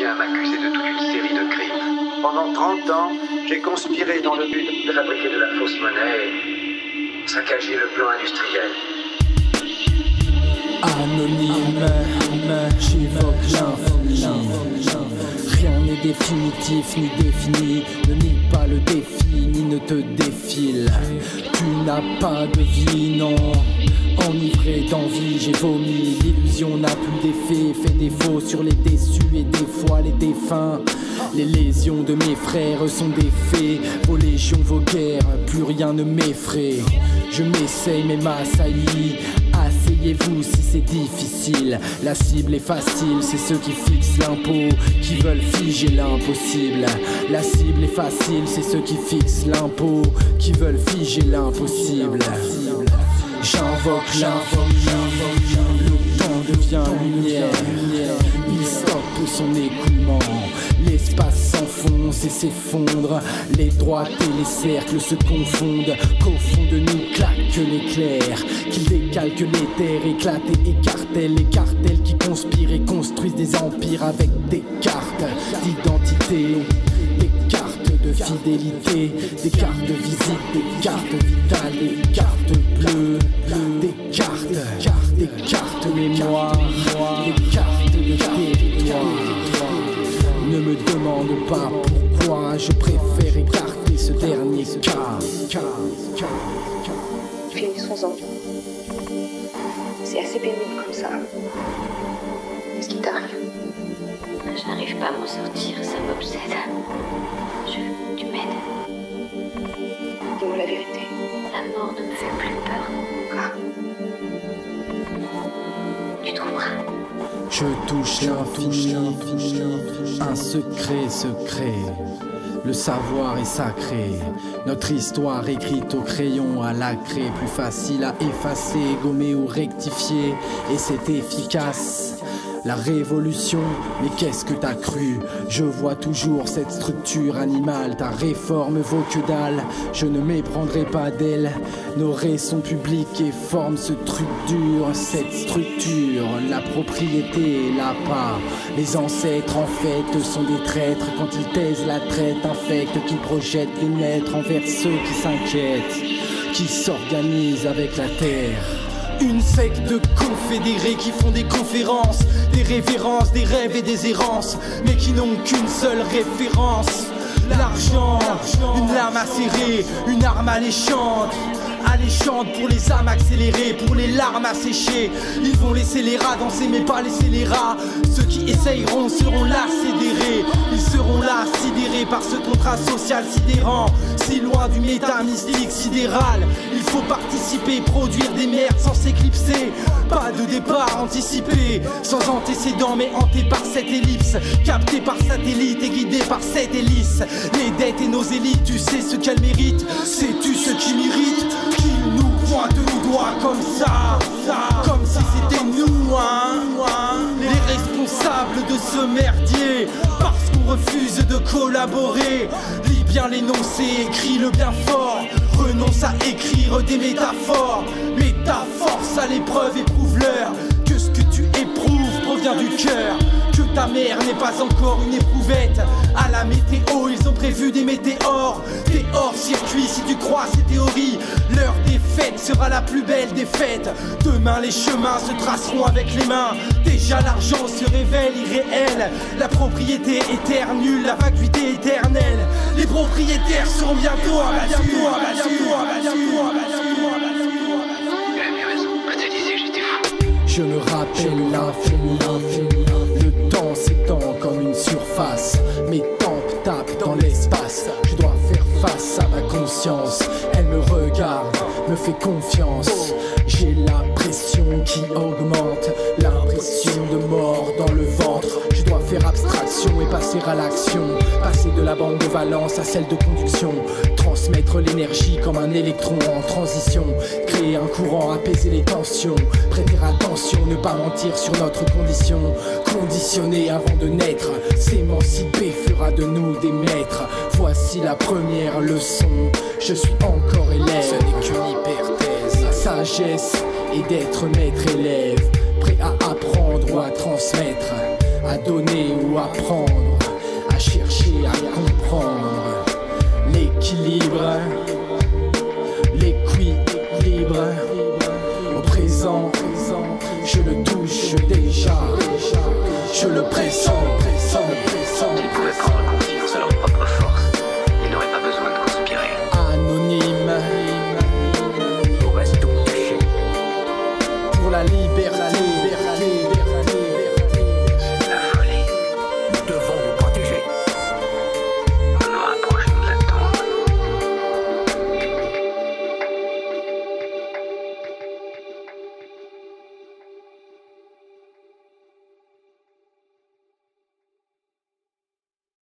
vient à m'accuser de toute une série de crimes. Pendant 30 ans, j'ai conspiré dans le but de fabriquer de la fausse monnaie et saccager le plan industriel. Anonyme, j'évoque l'infini. Rien n'est définitif ni défini. Ne nie pas le défi ni ne te défile. Tu n'as pas de vie, non. Enivré d'envie, j'ai vomi. L'illusion n'a plus d'effet, fait défaut sur les déçus et des fois les défunts. Les lésions de mes frères sont des faits. Vos légions, vos guerres, plus rien ne m'effraie. Je m'essaye mais m'assaillit. Asseyez-vous si c'est difficile. La cible est facile, c'est ceux qui fixent l'impôt, qui veulent figer l'impossible. La cible est facile, c'est ceux qui fixent l'impôt, qui veulent figer l'impossible. J'invoque l'infini, le temps devient lumière. Il stoppe son écoulement, l'espace s'enfonce et s'effondre. Les droites et les cercles se confondent, qu'au fond de nous claque l'éclair, qu'il décalque les terres, éclate et écartèle les cartels qui conspirent et construisent des empires avec des cartes d'identité, des cartes de fidélité, des cartes de visite, des cartes vitales, des cartes bleues, des cartes mémoire, des cartes de territoire. Ne me demande pas pourquoi, je préfère écarter ce dernier cas. Finissons-en. C'est assez pénible comme ça. Qu'est-ce qui t'arrive? Je n'arrive pas à m'en sortir, ça m'obsède. Tu m'aides? Dis-moi la vérité. La mort ne me fait plus peur. Ah. Tu trouveras. Je touche l'infini, un secret secret. Le savoir est sacré, notre histoire écrite au crayon à la craie, plus facile à effacer, gommer ou rectifier, et c'est efficace. La révolution, mais qu'est-ce que t'as cru? Je vois toujours cette structure animale, ta réforme vaut que dalle, je ne méprendrai pas d'elle. Nos raies sont publiques et forment ce truc dur, cette structure, la propriété est là pas. Les ancêtres en fait sont des traîtres, quand ils taisent la traite infecte, qui projettent les maîtres envers ceux qui s'inquiètent, qui s'organisent avec la terre. Une secte de confédérés qui font des conférences, des révérences, des rêves et des errances, mais qui n'ont qu'une seule référence. L'argent, une lame acérée, une arme alléchante. Alléchante pour les âmes accélérées, pour les larmes asséchées. Ils vont laisser les rats danser mais pas laisser les rats. Ceux qui essayeront seront là sidérés. Ils seront là sidérés par ce contrat social sidérant, si loin du méta mystique sidéral. Il faut participer, produire des merdes sans s'éclipser. Pas de départ anticipé, sans antécédent mais hanté par cette ellipse, capté par satellite et guidé par cette hélice. Les dettes et nos élites, tu sais ce qu'elles méritent. Sais-tu ce qui mérite qu'ils nous pointent du doigt comme ça, comme si c'était nous, les responsables de ce merdier, parce qu'on refuse de collaborer. Lis bien l'énoncé, écris le bien fort, renonce à écrire des métaphores. Mets ta force à l'épreuve, éprouve-leur que ce que tu éprouves provient du cœur. Que ta mère n'est pas encore une éprouvette. À la météo, ils ont prévu des météores. T'es hors circuit si tu crois ces théories. L'heure des fêtes sera la plus belle des fêtes. Demain les chemins se traceront avec les mains. Déjà l'argent se révèle irréel. La propriété éternelle, la vacuité éternelle. Les propriétaires seront bientôt abattus. Je me rappelle l'infini. Le temps s'étend comme une surface. Mes tempes tapent dans l'espace. Je dois faire face à ma conscience. Elle me regarde, me fait confiance. J'ai la pression qui augmente, l'impression de mort dans le ventre. Je dois faire abstraction et passer à l'action. Passer de la bande de valence à celle de conduction. Transmettre l'énergie comme un électron en transition. Créer un courant, apaiser les tensions. Prêter attention, ne pas mentir sur notre condition. Conditionner avant de naître, s'émanciper fera de nous des maîtres. Voici la première leçon. Je suis encore élève, ce n'est qu'une hyperthèse. La sagesse est d'être maître élève, prêt à apprendre ou à transmettre. à donner ou à prendre, à chercher à comprendre l'équilibre, l'équilibre. Au présent, je le touche déjà, je le pressens. Ils pouvaient prendre conscience de leur propre